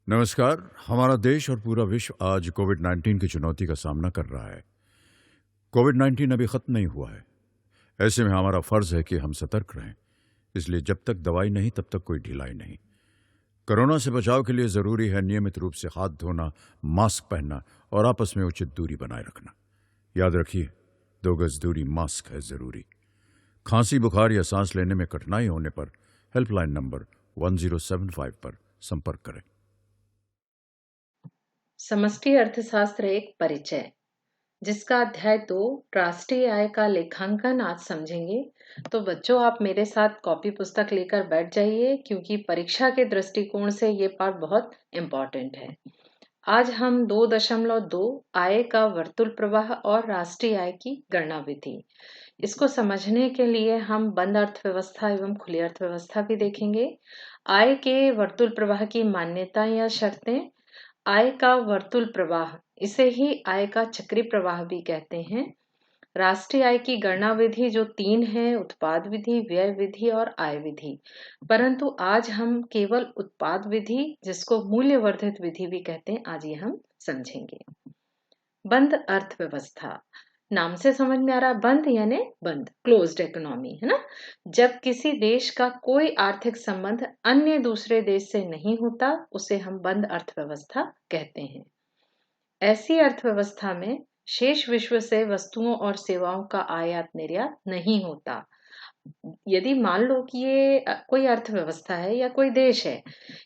नमस्कार। हमारा देश और पूरा विश्व आज कोविड-19 की चुनौती का सामना कर रहा है। कोविड-19 अभी खत्म नहीं हुआ है। ऐसे में हमारा फर्ज है कि हम सतर्क रहें। इसलिए जब तक दवाई नहीं तब तक कोई ढिलाई नहीं। कोरोना से बचाव के लिए जरूरी है नियमित रूप से हाथ धोना, मास्क पहनना और आपस में उचित दूरी बनाए रखना। याद रखिए, 2 गज दूरी मास्क है जरूरी। खांसी, बुखार या सांस लेने में कठिनाई होने पर हेल्पलाइन नंबर 1075 पर संपर्क करें। समष्टि अर्थशास्त्र एक परिचय, जिसका अध्याय 2 राष्ट्रीय आय का लेखांकन आज समझेंगे। तो बच्चों, आप मेरे साथ कॉपी पुस्तक लेकर बैठ जाइए, क्योंकि परीक्षा के दृष्टिकोण से ये पाठ बहुत इम्पोर्टेंट है। आज हम 2.2 आय का वर्तुल प्रवाह और राष्ट्रीय आय की गणना विधि, इसको समझने के लिए हम बंद अर्थव्यवस्था एवं खुली अर्थव्यवस्था भी देखेंगे। आय के वर्तुल प्रवाह की मान्यता या शर्तें। आय का वर्तुल प्रवाह, इसे ही आय का चक्री प्रवाह भी कहते हैं। राष्ट्रीय आय की गणना विधि जो 3 है: उत्पाद विधि, व्यय विधि और आय विधि। परंतु आज हम केवल उत्पाद विधि, जिसको मूल्य वर्धित विधि भी कहते हैं, आज ये हम समझेंगे। बंद अर्थव्यवस्था, नाम से समझ में आ रहा, बंद यानी बंद, क्लोज्ड इकोनॉमी, है ना। जब किसी देश का कोई आर्थिक संबंध अन्य दूसरे देश से नहीं होता, उसे हम बंद अर्थव्यवस्था कहते हैं। ऐसी अर्थव्यवस्था में शेष विश्व से वस्तुओं और सेवाओं का आयात निर्यात नहीं होता। यदि मान लो कि ये कोई अर्थव्यवस्था है या कोई देश है,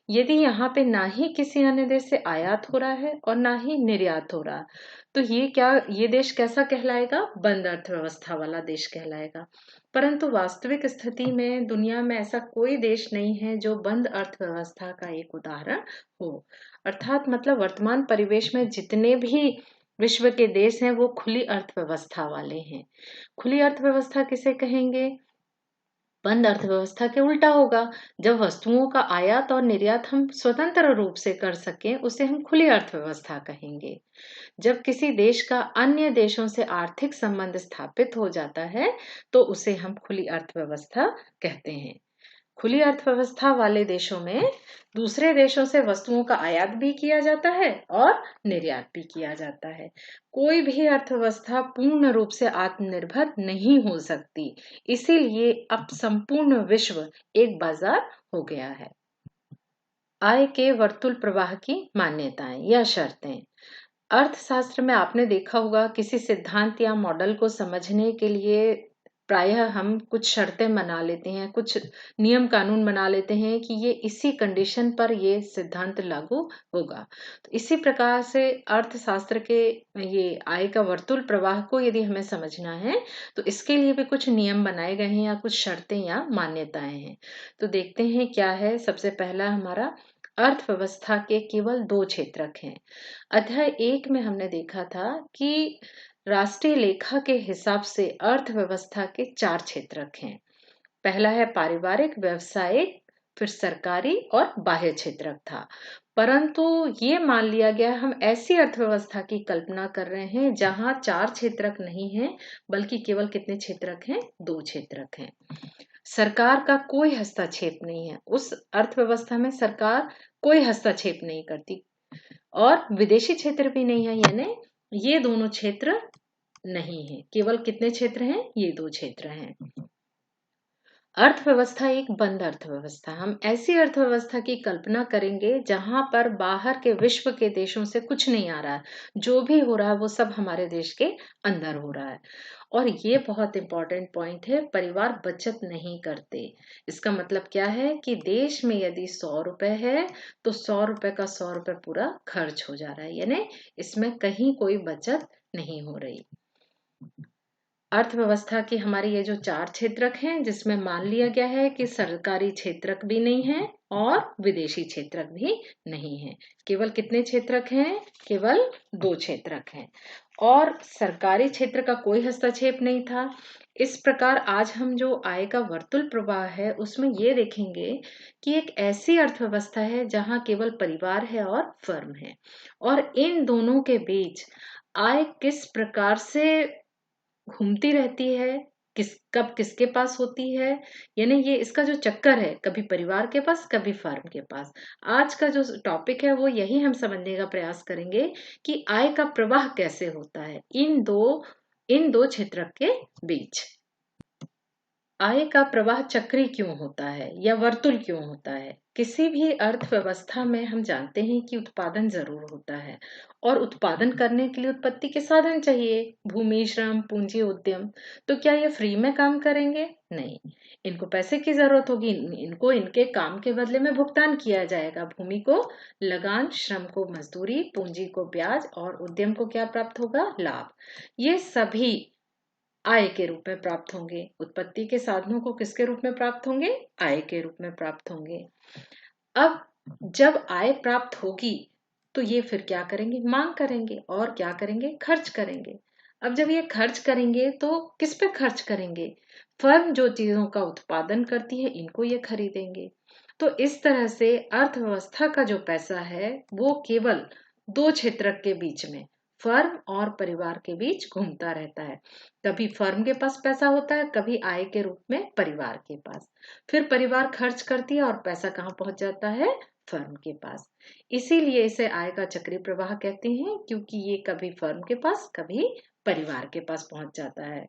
यदि यहाँ पे ना ही किसी अन्य देश से आयात हो रहा है और ना ही निर्यात हो रहा, तो ये देश कैसा कहलाएगा? बंद अर्थव्यवस्था वाला देश कहलाएगा। परंतु वास्तविक स्थिति में दुनिया में ऐसा कोई देश नहीं है जो बंद अर्थव्यवस्था का एक उदाहरण हो। अर्थात मतलब वर्तमान परिवेश में जितने भी विश्व के देश हैं वो खुली अर्थव्यवस्था वाले हैं। खुली अर्थव्यवस्था किसे कहेंगे? बंद अर्थव्यवस्था के उल्टा होगा। जब वस्तुओं का आयात और निर्यात हम स्वतंत्र रूप से कर सकें, उसे हम खुली अर्थव्यवस्था कहेंगे। जब किसी देश का अन्य देशों से आर्थिक संबंध स्थापित हो जाता है, तो उसे हम खुली अर्थव्यवस्था कहते हैं। खुली अर्थव्यवस्था वाले देशों में दूसरे देशों से वस्तुओं का आयात भी किया जाता है और निर्यात भी किया जाता है। कोई भी अर्थव्यवस्था पूर्ण रूप से आत्मनिर्भर नहीं हो सकती। इसीलिए अब संपूर्ण विश्व एक बाजार हो गया है। आय के वर्तुल प्रवाह की मान्यताएं या शर्तें। अर्थशास्त्र में आपने देखा होगा, किसी सिद्धांत या मॉडल को समझने के लिए प्रायः हम कुछ शर्तें बना लेते हैं, कुछ नियम कानून बना लेते हैं कि ये इसी कंडीशन पर ये सिद्धांत लागू होगा। तो इसी प्रकार से अर्थशास्त्र के ये आय का वर्तुल प्रवाह को यदि हमें समझना है, तो इसके लिए भी कुछ नियम बनाए गए हैं या कुछ शर्तें या मान्यताएं हैं। तो देखते हैं क्या है। सबसे पहला हमारा, अर्थव्यवस्था के केवल 2 क्षेत्रक हैं। अध्याय 1 में हमने देखा था कि राष्ट्रीय लेखा के हिसाब से अर्थव्यवस्था के 4 क्षेत्रक हैं। पहला है पारिवारिक, व्यवसायिक, फिर सरकारी और बाह्य क्षेत्रक था। परंतु ये मान लिया गया, हम ऐसी अर्थव्यवस्था की कल्पना कर रहे हैं जहां 4 क्षेत्रक नहीं है, बल्कि केवल कितने क्षेत्रक हैं? 2 क्षेत्रक हैं। सरकार का कोई हस्तक्षेप नहीं है, उस अर्थव्यवस्था में सरकार कोई हस्तक्षेप नहीं करती, और विदेशी क्षेत्र भी नहीं है, यानी ये दोनों क्षेत्र नहीं है। केवल कितने क्षेत्र हैं? ये 2 क्षेत्र हैं। अर्थव्यवस्था एक बंद अर्थव्यवस्था, हम ऐसी अर्थव्यवस्था की कल्पना करेंगे जहां पर बाहर के विश्व के देशों से कुछ नहीं आ रहा है। जो भी हो रहा है वो सब हमारे देश के अंदर हो रहा है। और ये बहुत इंपॉर्टेंट पॉइंट है, परिवार बचत नहीं करते। इसका मतलब क्या है कि देश में यदि 100 रुपए है, तो 100 रुपए का 100 रुपए पूरा खर्च हो जा रहा है, यानी इसमें कहीं कोई बचत नहीं हो रही। अर्थव्यवस्था की हमारी ये जो 4 क्षेत्रक हैं, जिसमें मान लिया गया है कि सरकारी क्षेत्रक भी नहीं है और विदेशी क्षेत्रक भी नहीं है। केवल कितने क्षेत्रक हैं? केवल 2 क्षेत्रक हैं, और सरकारी क्षेत्र का कोई हस्तक्षेप नहीं था। इस प्रकार आज हम जो आय का वर्तुल प्रवाह है, उसमें ये देखेंगे कि एक ऐसी अर्थव्यवस्था है जहां केवल परिवार है और फर्म है, और इन दोनों के बीच आय किस प्रकार से घूमती रहती है, कब किसके पास होती है, यानी ये इसका जो चक्कर है, कभी परिवार के पास कभी फर्म के पास। आज का जो टॉपिक है वो यही हम समझने का प्रयास करेंगे कि आय का प्रवाह कैसे होता है इन दो क्षेत्र के बीच। आय का प्रवाह चक्री क्यों होता है या वर्तुल क्यों होता है? किसी भी अर्थव्यवस्था में हम जानते हैं कि उत्पादन जरूर होता है और उत्पादन करने के लिए उत्पत्ति के साधन चाहिए, भूमि, श्रम, पूंजी, उद्यम। तो क्या ये फ्री में काम करेंगे? नहीं, इनको पैसे की जरूरत होगी, इनको इनके काम के बदले में भुगतान किया जाएगा। भूमि को लगान, श्रम को मजदूरी, पूंजी को ब्याज और उद्यम को क्या प्राप्त होगा? लाभ। ये सभी आय के रूप में प्राप्त होंगे। उत्पत्ति के साधनों को किसके रूप में प्राप्त होंगे? आय के रूप में प्राप्त होंगे। अब जब आय प्राप्त होगी तो ये फिर क्या करेंगे? मांग करेंगे और क्या करेंगे? खर्च करेंगे। अब जब ये खर्च करेंगे तो किस पे खर्च करेंगे? फर्म जो चीजों का उत्पादन करती है इनको ये खरीदेंगे। तो इस तरह से अर्थव्यवस्था का जो पैसा है वो केवल दो क्षेत्र के बीच में, फर्म और परिवार के बीच घूमता रहता है। कभी फर्म के पास पैसा होता है, कभी आय के रूप में परिवार के पास। फिर परिवार खर्च करती है और पैसा कहाँ पहुंच जाता है? फर्म के पास। इसीलिए इसे आय का चक्रीय प्रवाह कहते हैं, क्योंकि ये कभी फर्म के पास कभी परिवार के पास पहुंच जाता है।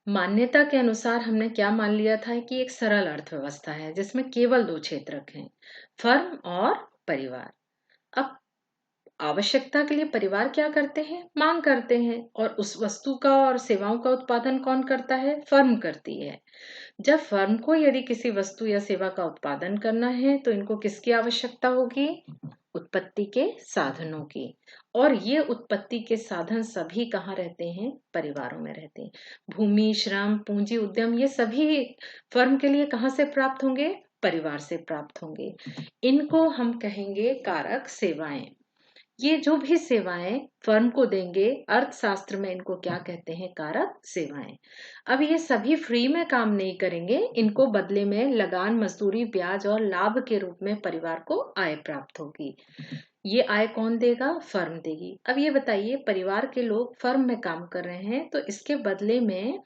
मान्यता के अनुसार हमने क्या मान लिया था कि एक सरल अर्थव्यवस्था है जिसमें केवल दो क्षेत्र हैं, फर्म और परिवार। अब आवश्यकता के लिए परिवार क्या करते हैं? मांग करते हैं, और उस वस्तु का और सेवाओं का उत्पादन कौन करता है? फर्म करती है। जब फर्म को यदि किसी वस्तु या सेवा का उत्पादन करना है तो इनको किसकी आवश्यकता होगी? उत्पत्ति के साधनों की। और ये उत्पत्ति के साधन सभी कहाँ रहते हैं? परिवारों में रहते हैं। भूमि, श्रम, पूंजी, उद्यम, ये सभी फर्म के लिए कहाँ से प्राप्त होंगे? परिवार से प्राप्त होंगे। इनको हम कहेंगे कारक सेवाएं। ये जो भी सेवाएं फर्म को देंगे, अर्थशास्त्र में इनको क्या कहते हैं? कारक सेवाएं। अब ये सभी फ्री में काम नहीं करेंगे, इनको बदले में लगान, मजदूरी, ब्याज और लाभ के रूप में परिवार को आय प्राप्त होगी। ये आय कौन देगा? फर्म देगी। अब ये बताइए, परिवार के लोग फर्म में काम कर रहे हैं तो इसके बदले में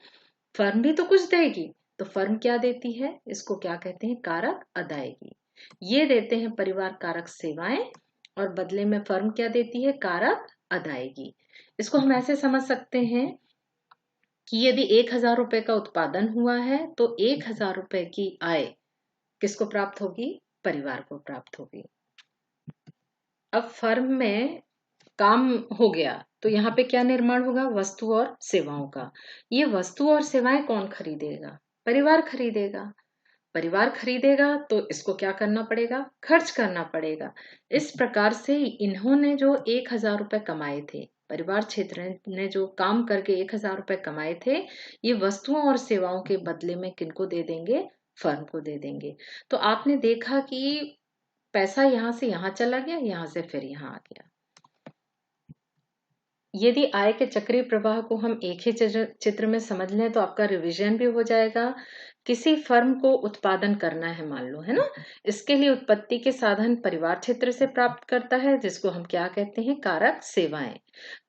फर्म भी तो कुछ देगी। तो फर्म क्या देती है? इसको क्या कहते हैं? कारक अदायगी। ये देते हैं परिवार कारक सेवाएं और बदले में फर्म क्या देती है? कारक अदायगी। इसको हम ऐसे समझ सकते हैं कि यदि 1,000 रुपए का उत्पादन हुआ है तो 1,000 रुपए की आय किसको प्राप्त होगी? परिवार को प्राप्त होगी। अब फर्म में काम हो गया तो यहाँ पे क्या निर्माण होगा? वस्तु और सेवाओं का। ये वस्तु और सेवाएं कौन खरीदेगा? परिवार खरीदेगा। परिवार खरीदेगा तो इसको क्या करना पड़ेगा? खर्च करना पड़ेगा। इस प्रकार से इन्होंने जो 1,000 रुपए कमाए थे, परिवार क्षेत्र ने जो काम करके 1,000 रुपए कमाए थे, ये वस्तुओं और सेवाओं के बदले में किनको दे देंगे? फर्म को दे देंगे। तो आपने देखा कि पैसा यहाँ से यहाँ चला गया, यहाँ से फिर यहाँ आ गया। यदि आय के चक्रीय प्रवाह को हम एक ही चित्र में समझ लें तो आपका रिवीजन भी हो जाएगा। किसी फर्म को उत्पादन करना है, मान लो, है ना? इसके लिए उत्पत्ति के साधन परिवार क्षेत्र से प्राप्त करता है, जिसको हम क्या कहते हैं? कारक सेवाएं।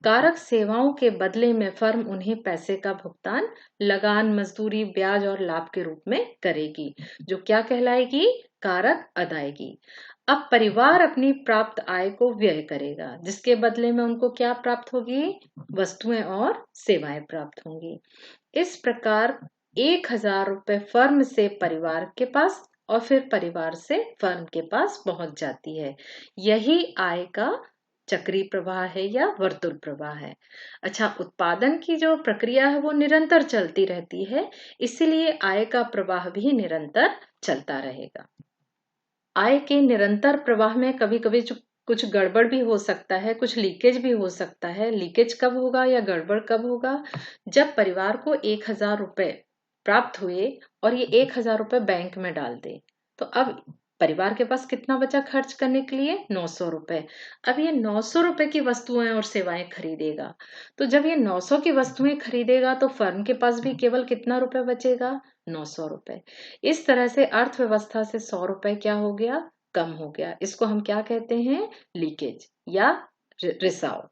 कारक सेवाओं के बदले में फर्म उन्हें पैसे का भुगतान लगान, मजदूरी, ब्याज और लाभ के रूप में करेगी, जो क्या कहलाएगी? कारक अदायगी। अब परिवार अपनी प्राप्त आय को व्यय करेगा, जिसके बदले में उनको क्या प्राप्त होगी? वस्तुएं और सेवाएं प्राप्त होंगी। इस प्रकार 1,000 रुपए फर्म से परिवार के पास और फिर परिवार से फर्म के पास पहुंच जाती है। यही आय का चक्रीय प्रवाह है या वर्तुल प्रवाह है। अच्छा, उत्पादन की जो प्रक्रिया है वो निरंतर चलती रहती है, इसीलिए आय का प्रवाह भी निरंतर चलता रहेगा। आय के निरंतर प्रवाह में कभी कभी कुछ गड़बड़ भी हो सकता है, कुछ लीकेज भी हो सकता है। लीकेज कब होगा या गड़बड़ कब होगा? जब परिवार को 1,000 रुपए प्राप्त हुए और ये 1,000 रुपए बैंक में डाल दे, तो अब परिवार के पास कितना बचा खर्च करने के लिए? 900 रुपए। अब ये 900 रुपए की वस्तुएं और सेवाएं खरीदेगा। तो जब ये 900 की वस्तुएं खरीदेगा तो फर्म के पास भी केवल कितना रुपए बचेगा? 900 रुपए। इस तरह से अर्थव्यवस्था से 100 रुपए क्या हो गया? कम हो गया। इसको हम क्या कहते हैं? लीकेज या रिसाव।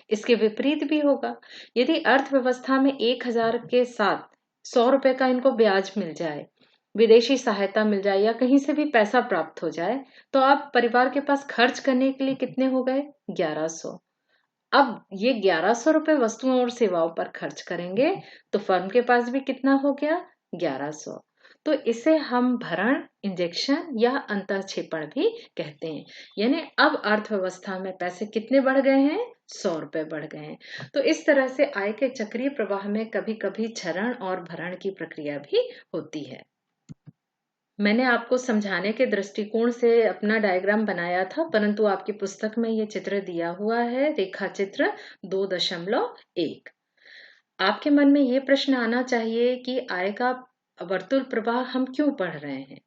इसके विपरीत भी होगा। यदि अर्थव्यवस्था में 1,000 के साथ 100 रुपए का इनको ब्याज मिल जाए, विदेशी सहायता मिल जाए या कहीं से भी पैसा प्राप्त हो जाए, तो आप परिवार के पास खर्च करने के लिए कितने हो गए? 1100। अब ये 1100 रुपए वस्तुओं और सेवाओं पर खर्च करेंगे तो फर्म के पास भी कितना हो गया? 1100। तो इसे हम भरण, इंजेक्शन या अंतःक्षेपण भी कहते हैं। यानी अब अर्थव्यवस्था में पैसे कितने बढ़ गए हैं? 100 रुपए बढ़ गए हैं। तो इस तरह से आय के चक्रीय प्रवाह में कभी कभी क्षरण और भरण की प्रक्रिया भी होती है। मैंने आपको समझाने के दृष्टिकोण से अपना डायग्राम बनाया था, परंतु आपकी पुस्तक में ये चित्र दिया हुआ है, रेखा चित्र 2.1। आपके मन में ये प्रश्न आना चाहिए कि आय का वर्तुल प्रवाह हम क्यों पढ़ रहे हैं?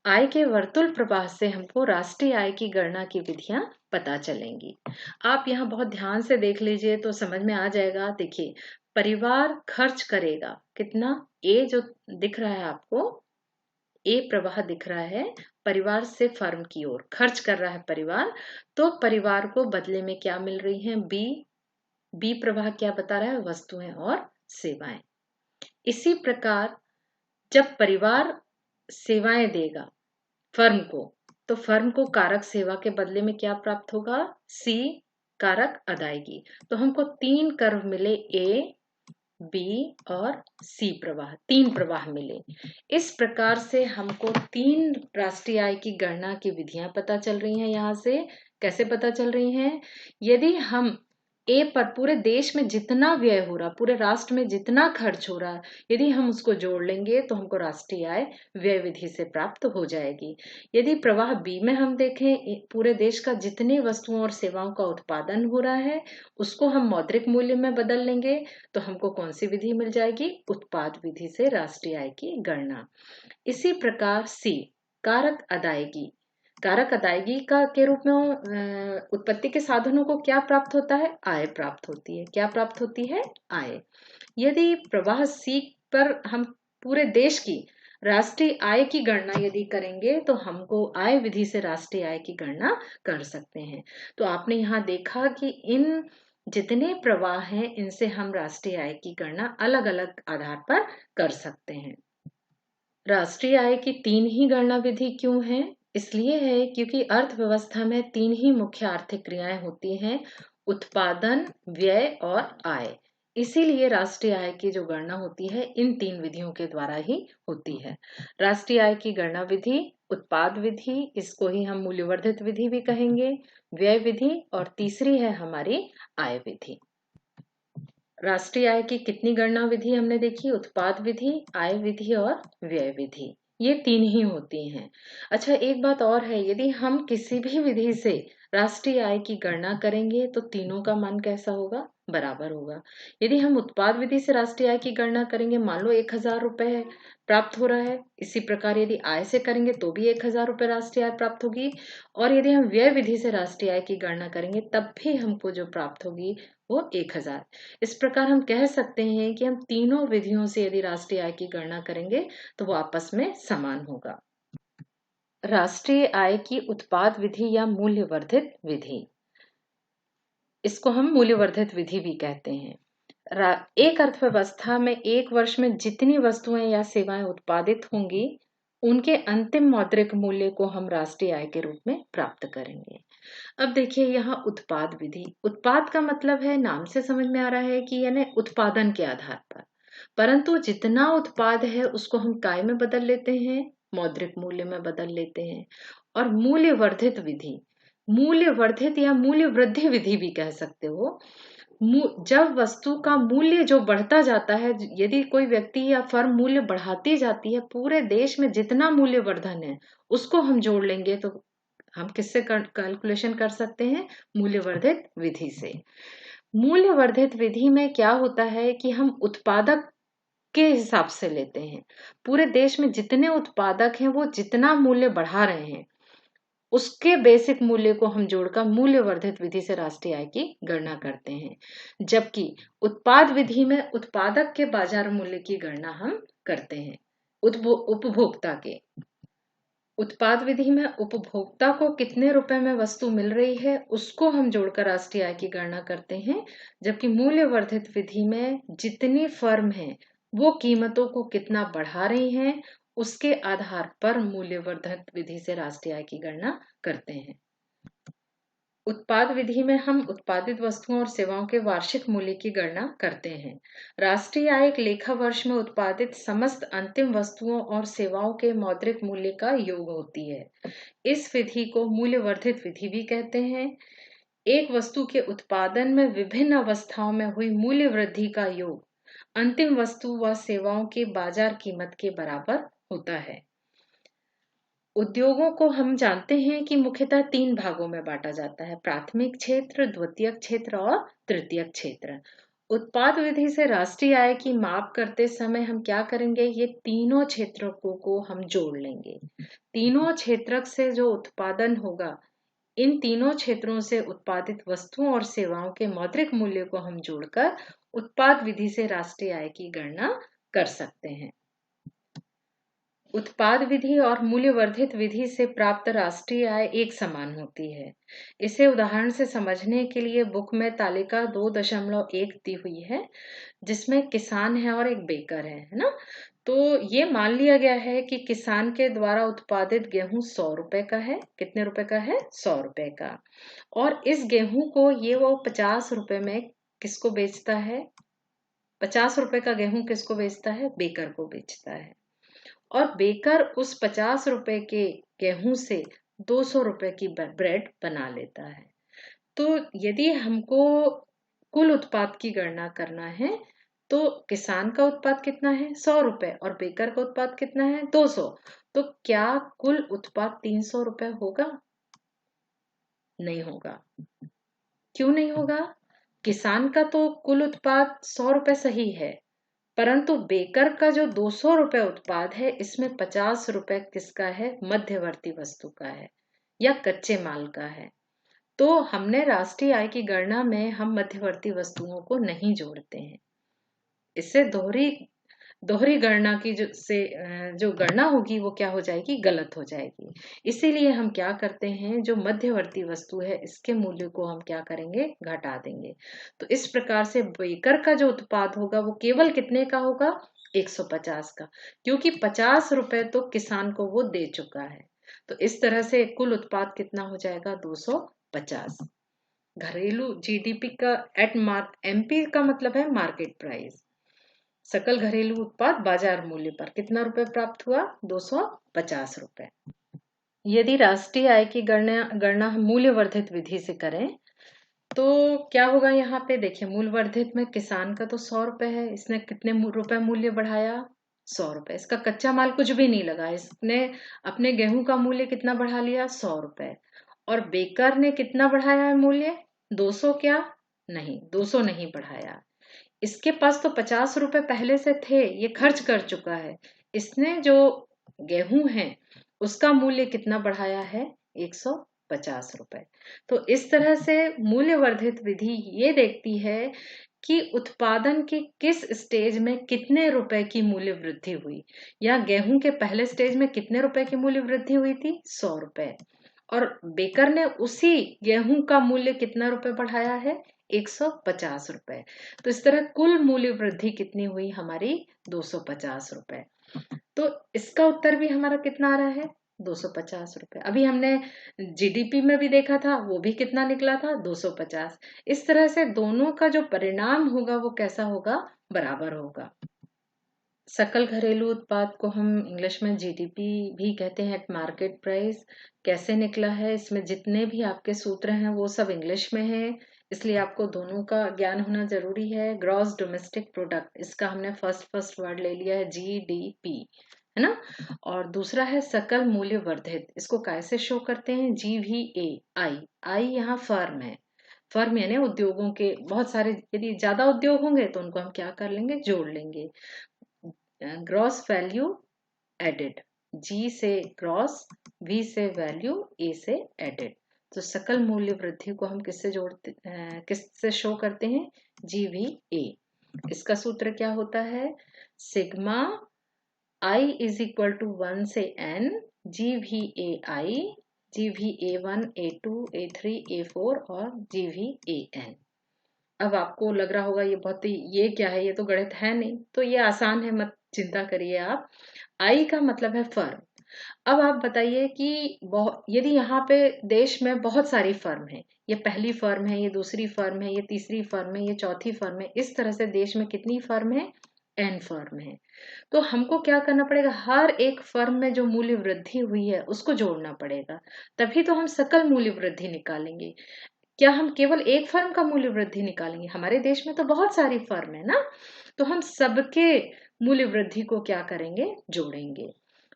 आय के वर्तुल प्रवाह से हमको राष्ट्रीय आय की गणना की विधियां पता चलेंगी। आप यहाँ बहुत ध्यान से देख लीजिए तो समझ में आ जाएगा। देखिए, परिवार खर्च करेगा कितना? ए जो दिख रहा है आपको, ए प्रवाह दिख रहा है, परिवार से फर्म की ओर खर्च कर रहा है परिवार, तो परिवार को बदले में क्या मिल रही है? बी प्रवाह क्या बता रहा है? वस्तुएं और सेवाएं। इसी प्रकार जब परिवार सेवाएं देगा फर्म को, तो फर्म को कारक सेवा के बदले में क्या प्राप्त होगा? सी कारक अदायगी। तो हमको 3 कर्व मिले, ए, बी और सी प्रवाह, 3 प्रवाह मिले। इस प्रकार से हमको 3 राष्ट्रीय आय की गणना की विधियां पता चल रही हैं। यहाँ से कैसे पता चल रही हैं? यदि हम ए पर पूरे देश में जितना व्यय हो रहा, पूरे राष्ट्र में जितना खर्च हो रहा, यदि हम उसको जोड़ लेंगे तो हमको राष्ट्रीय आय व्यय विधि से प्राप्त हो जाएगी। यदि प्रवाह बी में हम देखें, पूरे देश का जितनी वस्तुओं और सेवाओं का उत्पादन हो रहा है उसको हम मौद्रिक मूल्य में बदल लेंगे तो हमको कौन सी विधि मिल जाएगी? उत्पाद विधि से राष्ट्रीय आय की गणना। इसी प्रकार सी कारक अदायगी, कारक अदायगी का के रूप में उत्पत्ति के साधनों को क्या प्राप्त होता है? आय प्राप्त होती है। क्या प्राप्त होती है? आय। यदि प्रवाह सी पर हम पूरे देश की राष्ट्रीय आय की गणना यदि करेंगे तो हमको आय विधि से राष्ट्रीय आय की गणना कर सकते हैं। तो आपने यहाँ देखा कि इन जितने प्रवाह हैं इनसे हम राष्ट्रीय आय की गणना अलग अलग आधार पर कर सकते हैं। राष्ट्रीय आय की 3 ही गणना विधि क्यों है? इसलिए है क्योंकि अर्थव्यवस्था में 3 ही मुख्य आर्थिक क्रियाएं होती हैं, उत्पादन, व्यय और आय। इसीलिए राष्ट्रीय आय की जो गणना होती है इन 3 विधियों के द्वारा ही होती है। राष्ट्रीय आय की गणना विधि, उत्पाद विधि, इसको ही हम मूल्यवर्धित विधि भी कहेंगे, व्यय विधि और तीसरी है हमारी आय विधि। राष्ट्रीय आय की कितनी गणना विधि हमने देखी? उत्पाद विधि, आय विधि और व्यय विधि। ये 3 ही होती हैं। अच्छा, एक बात और है, यदि हम किसी भी विधि से राष्ट्रीय आय की गणना करेंगे तो तीनों का मान कैसा होगा? बराबर होगा। यदि हम उत्पाद विधि से राष्ट्रीय आय की गणना करेंगे, मान लो 1000 रुपए प्राप्त हो रहा है, इसी प्रकार यदि आय से करेंगे तो भी 1000 रुपए राष्ट्रीय आय प्राप्त होगी, और यदि हम व्यय विधि से राष्ट्रीय आय की गणना करेंगे तब भी हमको जो प्राप्त होगी वो 1000। इस प्रकार हम कह सकते हैं कि हम तीनों विधियों से यदि राष्ट्रीय आय की गणना करेंगे तो वो आपस में समान होगा। राष्ट्रीय आय की उत्पाद विधि या मूल्यवर्धित विधि, इसको हम मूल्यवर्धित विधि भी कहते हैं। एक अर्थव्यवस्था में एक वर्ष में जितनी वस्तुएं या सेवाएं उत्पादित होंगी उनके अंतिम मौद्रिक मूल्य को हम राष्ट्रीय आय के रूप में प्राप्त करेंगे। अब देखिए यहाँ उत्पाद विधि, उत्पाद का मतलब है, नाम से समझ में आ रहा है कि यानी उत्पादन के आधार पर, परंतु जितना उत्पाद है उसको हम काय में बदल लेते हैं, मौद्रिक मूल्य में बदल लेते हैं। और मूल्यवर्धित विधि, मूल्यवर्धित या मूल्य वृद्धि विधि भी कह सकते हो। जब वस्तु का मूल्य जो बढ़ता जाता है, यदि कोई व्यक्ति या फर्म मूल्य बढ़ाती जाती है, पूरे देश में जितना मूल्य वर्धन है उसको हम जोड़ लेंगे तो हम किससे कैलकुलेशन कर सकते हैं? मूल्यवर्धित विधि से। मूल्यवर्धित विधि में क्या होता है कि हम उत्पादक के हिसाब से लेते हैं, पूरे देश में जितने उत्पादक हैं वो जितना मूल्य बढ़ा रहे हैं उसके बेसिक मूल्य को हम जोड़कर मूल्यवर्धित विधि से राष्ट्रीय आय की गणना करते हैं। जबकि उत्पाद विधि में उत्पादक के बाजार मूल्य की गणना हम करते हैं, उपभोक्ता के। उत्पाद विधि में उपभोक्ता को कितने रुपए में वस्तु मिल रही है उसको हम जोड़कर राष्ट्रीय आय की गणना करते हैं। जबकि मूल्यवर्धित विधि में जितनी फर्म है वो कीमतों को कितना बढ़ा रही हैं, उसके आधार पर मूल्यवर्धक विधि से राष्ट्रीय आय की गणना करते हैं। उत्पाद विधि में हम उत्पादित वस्तुओं और सेवाओं के वार्षिक मूल्य की गणना करते हैं। राष्ट्रीय आय एक लेखा वर्ष में उत्पादित समस्त अंतिम वस्तुओं और सेवाओं के मौद्रिक मूल्य का योग होती है। इस विधि को मूल्यवर्धित विधि भी कहते हैं। एक वस्तु के उत्पादन में विभिन्न अवस्थाओं में हुई मूल्य वृद्धि का योग अंतिम वस्तु व सेवाओं की बाजार कीमत के बराबर होता है। उद्योगों को हम जानते हैं कि मुख्यतः 3 भागों में बांटा जाता है: प्राथमिक क्षेत्र, द्वितीयक क्षेत्र और तृतीयक क्षेत्र। उत्पाद विधि से राष्ट्रीय आय की माप करते समय हम क्या करेंगे, ये तीनों क्षेत्रों को हम जोड़ लेंगे। तीनों क्षेत्रक से जो उत्पादन होगा, इन तीनों क्षेत्रों से उत्पादित वस्तुओं और सेवाओं के मौद्रिक मूल्य को हम जोड़कर उत्पाद विधि से राष्ट्रीय आय की गणना कर सकते हैं। उत्पाद विधि और मूल्यवर्धित विधि से प्राप्त राष्ट्रीय आय एक समान होती है। इसे उदाहरण से समझने के लिए बुक में तालिका 2.1 दी हुई है, जिसमें किसान है और एक बेकर है ना। तो ये मान लिया गया है कि किसान के द्वारा उत्पादित गेहूं 100 रुपए का है। कितने रुपए का है? 100 रुपए का। और इस गेहूं को वो 50 रुपए में किसको बेचता है? 50 रुपए का गेहूं किसको बेचता है? बेकर को बेचता है। और बेकर उस 50 रुपए के गेहूं से 200 रुपए की ब्रेड बना लेता है। तो यदि हमको कुल उत्पाद की गणना करना है, तो किसान का उत्पाद कितना है? 100 रुपए, और बेकर का उत्पाद कितना है? 200। तो क्या कुल उत्पाद 300 रुपए होगा? नहीं होगा। क्यों नहीं होगा? किसान का तो कुल उत्पाद 100 रुपए सही है, परंतु बेकर का जो 200 रुपए उत्पाद है, इसमें 50 रुपए किसका है? मध्यवर्ती वस्तु का है या कच्चे माल का है। तो हमने राष्ट्रीय आय की गणना में हम मध्यवर्ती वस्तुओं को नहीं जोड़ते हैं। इससे दोहरी दोहरी गणना की जो गणना होगी वो क्या हो जाएगी? गलत हो जाएगी। इसीलिए हम क्या करते हैं, जो मध्यवर्ती वस्तु है इसके मूल्य को हम क्या करेंगे? घटा देंगे। तो इस प्रकार से बेकर का जो उत्पाद होगा वो केवल कितने का होगा? 150 का, क्योंकि 50 रुपए तो किसान को वो दे चुका है। तो इस तरह से कुल उत्पाद कितना हो जाएगा? 250। घरेलू जीडीपी का एमपी का मतलब है मार्केट प्राइस। सकल घरेलू उत्पाद बाजार मूल्य पर कितना रुपए प्राप्त हुआ? 250 रुपए। यदि राष्ट्रीय आय की गणना हम मूल्यवर्धित विधि से करें तो क्या होगा? यहाँ पे देखिए, मूल्यवर्धित में किसान का तो 100 रुपए है, इसने कितने रुपए मूल्य बढ़ाया? 100 रुपए। इसका कच्चा माल कुछ भी नहीं लगा, इसने अपने गेहूं का मूल्य कितना बढ़ा लिया? 100 रुपए। और बेकर ने कितना बढ़ाया है मूल्य? 200। क्या? नहीं, 200 नहीं बढ़ाया। इसके पास तो 50 रुपए पहले से थे, ये खर्च कर चुका है। इसने जो गेहूं है उसका मूल्य कितना बढ़ाया है? 150 रुपए। तो इस तरह से मूल्यवर्धित विधि ये देखती है कि उत्पादन के किस स्टेज में कितने रुपए की मूल्य वृद्धि हुई, या गेहूं के पहले स्टेज में कितने रुपए की मूल्य वृद्धि हुई थी? 100 रुपए। और बेकर ने उसी गेहूं का मूल्य कितना रुपए बढ़ाया है? 150 रुपए। तो इस तरह कुल मूल्य वृद्धि कितनी हुई हमारी? 250 रुपए। तो इसका उत्तर भी हमारा कितना आ रहा है? 250 रुपए। अभी हमने जीडीपी में भी देखा था, वो भी कितना निकला था? 250। इस तरह से दोनों का जो परिणाम होगा वो कैसा होगा? बराबर होगा। सकल घरेलू उत्पाद को हम इंग्लिश में जीडीपी भी कहते हैं, एट मार्केट प्राइस। कैसे निकला है? इसमें जितने भी आपके सूत्र हैं वो सब इंग्लिश में है, इसलिए आपको दोनों का ज्ञान होना जरूरी है। ग्रॉस डोमेस्टिक प्रोडक्ट, इसका हमने फर्स्ट वर्ड ले लिया है जीडीपी, है ना। और दूसरा है सकल मूल्य वर्धित, इसको कैसे शो करते हैं? जीवीए आई। आई यहाँ फर्म है। फर्म यानी उद्योगों के बहुत सारे, यदि ज्यादा उद्योग होंगे तो उनको हम क्या कर लेंगे? जोड़ लेंगे। ग्रॉस वैल्यू एडेड, जी से ग्रॉस, वी से वैल्यू, ए से एडेड। तो सकल मूल्य वृद्धि को हम किससे शो करते हैं? जीवीए। इसका सूत्र क्या होता है? Sigma i is equal to 1 से n जीवीए आई, जीवीए 1, A2, A3, A4 और जीवीए n। अब आपको लग रहा होगा ये क्या है, ये तो गणित है नहीं, तो ये आसान है, मत चिंता करिए आप। आई का मतलब है फर्म। अब आप बताइए कि यदि यहाँ पे देश में बहुत सारी फर्म है, ये पहली फर्म है, ये दूसरी फर्म है, ये तीसरी फर्म है, ये चौथी फर्म है, इस तरह से देश में कितनी फर्म है? एन फर्म है। तो हमको क्या करना पड़ेगा, हर एक फर्म में जो मूल्य वृद्धि हुई है उसको जोड़ना पड़ेगा, तभी तो हम सकल मूल्य वृद्धि निकालेंगे। क्या हम केवल एक फर्म का मूल्य वृद्धि निकालेंगे? हमारे देश में तो बहुत सारी फर्म है ना, तो हम सबके मूल्य वृद्धि को क्या करेंगे? जोड़ेंगे।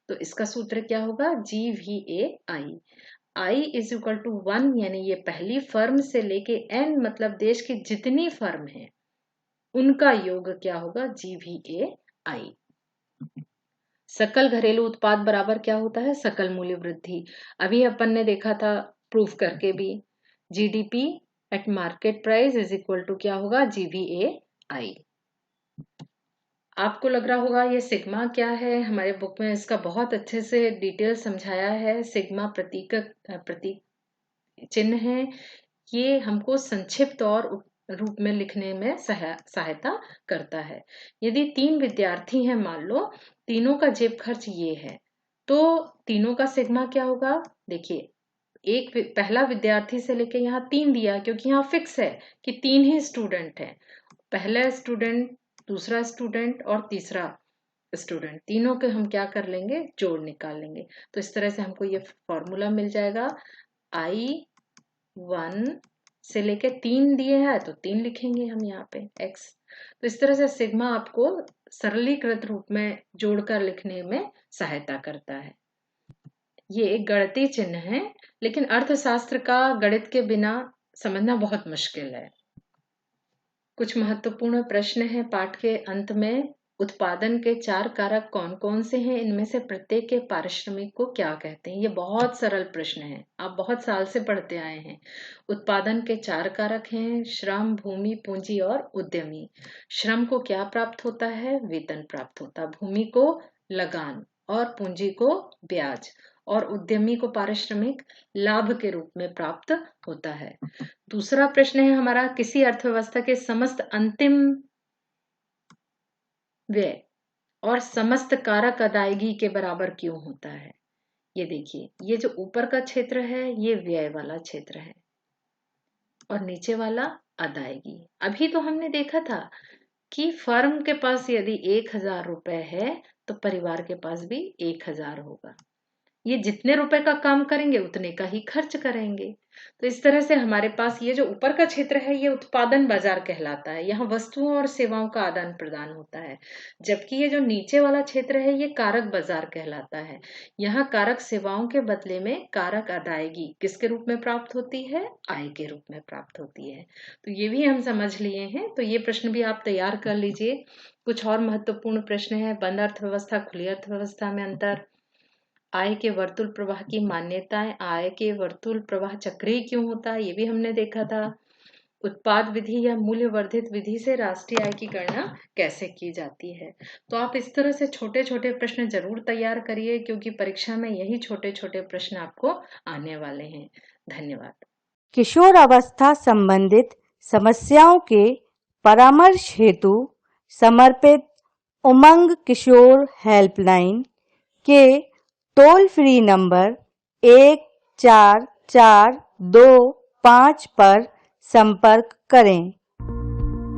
तो इसका सूत्र क्या होगा? GVAI। I is equal to 1, यानी ये पहली फर्म से लेके एन, मतलब देश की जितनी फर्म है उनका योग क्या होगा? GVAI। सकल घरेलू उत्पाद बराबर क्या होता है? सकल मूल्य वृद्धि। अभी अपन ने देखा था प्रूफ करके भी, GDP at market price is equal to क्या होगा? GVAI। आपको लग रहा होगा ये सिग्मा क्या है, हमारे बुक में इसका बहुत अच्छे से डिटेल समझाया है। सिग्मा प्रतीक चिन्ह है, ये हमको संक्षिप्त और रूप में लिखने में सहायता करता है। यदि 3 विद्यार्थी हैं, मान लो तीनों का जेब खर्च ये है, तो तीनों का सिग्मा क्या होगा? देखिए, पहला विद्यार्थी से लेके यहाँ 3 दिया, क्योंकि यहाँ फिक्स है कि 3 ही स्टूडेंट हैं। पहला स्टूडेंट, दूसरा स्टूडेंट और तीसरा स्टूडेंट, तीनों के हम क्या कर लेंगे? जोड़ निकाल लेंगे। तो इस तरह से हमको ये फॉर्मूला मिल जाएगा। I1 से लेके 3 दिए हैं तो 3 लिखेंगे हम यहाँ पे x। तो इस तरह से सिग्मा आपको सरलीकृत रूप में जोड़कर लिखने में सहायता करता है। ये एक गणितीय चिन्ह है, लेकिन अर्थशास्त्र का गणित के बिना समझना बहुत मुश्किल है। कुछ महत्वपूर्ण प्रश्न हैं पाठ के अंत में। उत्पादन के 4 कारक कौन कौन से हैं? इनमें से प्रत्येक के पारिश्रमिक को क्या कहते हैं? ये बहुत सरल प्रश्न है, आप बहुत साल से पढ़ते आए हैं। उत्पादन के 4 कारक हैं श्रम, भूमि, पूंजी और उद्यमी। श्रम को क्या प्राप्त होता है? वेतन प्राप्त होता है। भूमि को लगान और पूंजी को ब्याज, और उद्यमी को पारिश्रमिक लाभ के रूप में प्राप्त होता है। दूसरा प्रश्न है हमारा, किसी अर्थव्यवस्था के समस्त अंतिम व्यय और समस्त कारक अदायगी के बराबर क्यों होता है? ये देखिए, ये जो ऊपर का क्षेत्र है ये व्यय वाला क्षेत्र है और नीचे वाला अदायगी। अभी तो हमने देखा था कि फर्म के पास यदि 1000 रुपए है तो परिवार के पास भी 1000 होगा। ये जितने रुपए का काम करेंगे उतने का ही खर्च करेंगे। तो इस तरह से हमारे पास ये जो ऊपर का क्षेत्र है ये उत्पादन बाजार कहलाता है, यहाँ वस्तुओं और सेवाओं का आदान प्रदान होता है। जबकि ये जो नीचे वाला क्षेत्र है ये कारक बाजार कहलाता है, यहाँ कारक सेवाओं के बदले में कारक अदायगी किसके रूप में प्राप्त होती है? आय के रूप में प्राप्त होती है। तो ये भी हम समझ लिए हैं, तो ये प्रश्न भी आप तैयार कर लीजिए। कुछ और महत्वपूर्ण प्रश्न है, बंद अर्थव्यवस्था, खुली अर्थव्यवस्था में अंतर, आय के वर्तुल प्रवाह की मान्यताएं, आय के वर्तुल प्रवाह चक्रीय क्यों होता है ये भी हमने देखा था। उत्पाद विधि या मूल्य वर्धित विधि से राष्ट्रीय आय की गणना कैसे की जाती है। तो आप इस तरह से छोटे छोटे प्रश्न जरूर तैयार करिए, क्योंकि परीक्षा में यही छोटे छोटे प्रश्न आपको आने वाले हैं। धन्यवाद। किशोर अवस्था संबंधित समस्याओं के परामर्श हेतु समर्पित उमंग किशोर हेल्पलाइन के टोल फ्री नंबर 144225 पर संपर्क करें।